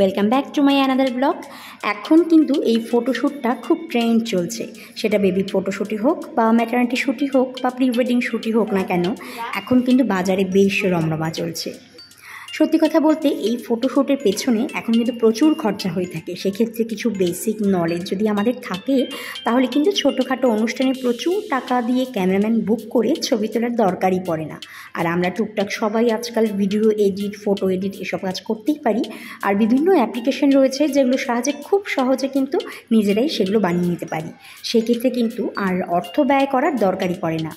Welcome back to my another blog. এখন কিন্তু এই ফটোশ্যুটটা খুব ট্রেন্ড চলছে, সেটা বেবি ফটোশ্যুটই হোক বা ম্যাটারনিটি শ্যুটই হোক বা প্রি ওয়েডিং শ্যুটই হোক না কেন, এখন কিন্তু বাজারে বেশ রমরমা চলছে। সত্যি কথা বলতে এই ফটোশ্যুটের পেছনে এখন কিন্তু প্রচুর খরচা হয়ে থাকে। সেক্ষেত্রে কিছু বেসিক নলেজ যদি আমাদের থাকে তাহলে কিন্তু ছোটোখাটো অনুষ্ঠানে প্রচুর টাকা দিয়ে ক্যামেরাম্যান বুক করে ছবি তোলার দরকারই পড়ে না। আর আমরা টুকটাক সবাই আজকাল ভিডিও এডিট, ফটো এডিট এসব কাজ করতেই পারি। আর বিভিন্ন অ্যাপ্লিকেশন রয়েছে যেগুলোর সাহায্যে খুব সহজে কিন্তু নিজেরাই সেগুলো বানিয়ে নিতে পারি। সেক্ষেত্রে কিন্তু আর অর্থ ব্যয় করার দরকারই পড়ে না।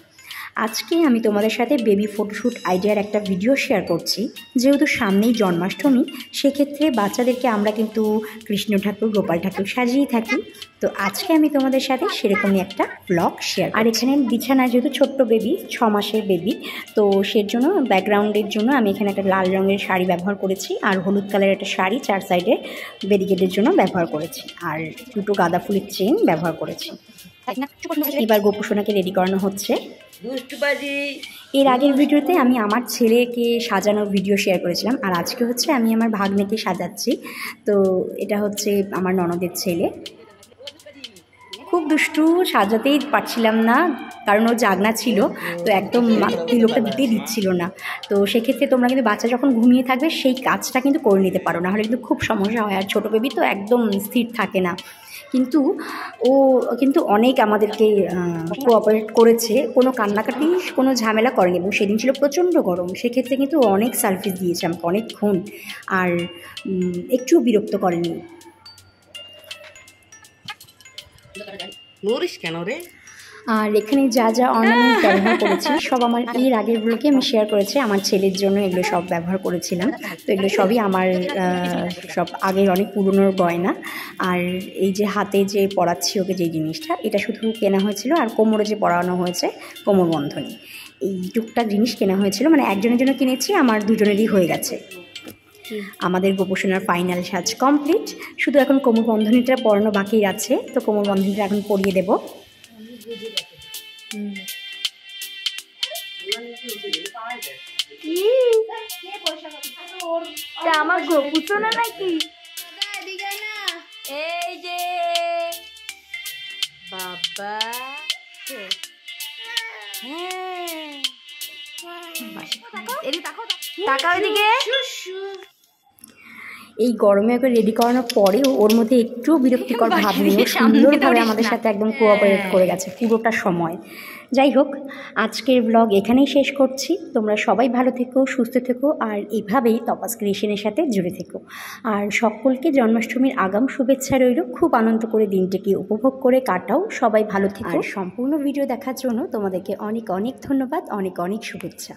আজকে আমি তোমাদের সাথে বেবি ফটোশ্যুট আইডিয়ার একটা ভিডিও শেয়ার করছি। যেহেতু সামনেই জন্মাষ্টমী, সেক্ষেত্রে বাচ্চাদেরকে আমরা কিন্তু কৃষ্ণ ঠাকুর, গোপাল ঠাকুর সাজিয়ে থাকি। তো আজকে আমি তোমাদের সাথে সেরকমই একটা ব্লগ শেয়ার। আর এখানে বিছানায় যেহেতু ছোট্ট বেবি, 6 মাসের বেবি, তো সের জন্য ব্যাকগ্রাউন্ডের জন্য আমি এখানে একটা লাল রঙের শাড়ি ব্যবহার করেছি আর হলুদ কালারের একটা শাড়ি 4 সাইডে ব্যারিকেডের জন্য ব্যবহার করেছি, আর দুটো গাঁদা ফুলের চেন ব্যবহার করেছি। এবার গোপুসোনাকে রেডি করানো হচ্ছে। এর আগের ভিডিওতে আমি আমার ছেলেকে সাজানোর ভিডিও শেয়ার করেছিলাম, আর আজকে হচ্ছে আমি আমার ভাগ্নেকে সাজাচ্ছি। তো এটা হচ্ছে আমার ননদের ছেলে। খুব দুষ্টু, সাজাতেই পারছিলাম না কারণ ও জাগনা ছিল, তো একদম তিলকটা দিতেই দিচ্ছিল না। তো সেক্ষেত্রে তোমরা কিন্তু বাচ্চা যখন ঘুমিয়ে থাকবে সেই কাজটা কিন্তু করে নিতে পারো, নাহলে কিন্তু খুব সমস্যা হয়। আর ছোটো বেবি তো একদম স্থির থাকে না, কিন্তু ও কিন্তু অনেক আমাদেরকে কোঅপারেট করেছে, কোনো কান্নাকাটি, কোনো ঝামেলা করেনি। এবং সেদিন ছিল প্রচণ্ড গরম, সেক্ষেত্রে কিন্তু অনেক সার্ভিস দিয়েছে আমাকে অনেকক্ষণ, আর একটুও বিরক্ত করেনি। কেন রে? আর এখানে যা যা অর্নামেন্ট ব্যবহার করেছি সব আমার এর আগের ব্লগে আমি শেয়ার করেছি। আমার ছেলের জন্য এগুলো সব ব্যবহার করেছিলাম। তো এগুলো সবই আমার সব আগের অনেক পুরনোর গয়না। আর এই যে হাতে যে পরাচ্ছি ওকে যে জিনিসটা, এটা শুধু কেনা হয়েছিল। আর কোমরে যে পরানো হয়েছে কোমরবন্ধনী, এই টুকটাক জিনিস কেনা হয়েছিল, মানে একজনের জন্য কিনেছি, আমার দুজনেরই হয়ে গেছে। আমাদের গোপুসোনার ফাইনাল সাজ কমপ্লিট, শুধু এখন কোমরবন্ধনীটা পরানো বাকি আছে। তো কোমরবন্ধনীটা এখন পরিয়ে দেবো। আমার গোপুসোনা নাকি? এই যে বাবা, তাকাও এদিকে। এই গরমে ওকে রেডি করানোর পরেও ওর মধ্যে একটুও বিরক্তিকর ভাব নেই, সুন্দরভাবে আমাদের সাথে একদম কোঅপারেট করে গেছে পুরোটা সময়। যাই হোক, আজকের ব্লগ এখানেই শেষ করছি। তোমরা সবাই ভালো থেকো, সুস্থ থেকো, আর এভাবেই তপাস ক্রিয়েশনের সাথে জুড়ে থেকো। আর সকলকে জন্মাষ্টমীর আগাম শুভেচ্ছা রইল। খুব আনন্দ করে দিনটিকে উপভোগ করে কাটাও, সবাই ভালো থেকো। আর সম্পূর্ণ ভিডিও দেখার জন্য তোমাদেরকে অনেক অনেক ধন্যবাদ, অনেক অনেক শুভেচ্ছা।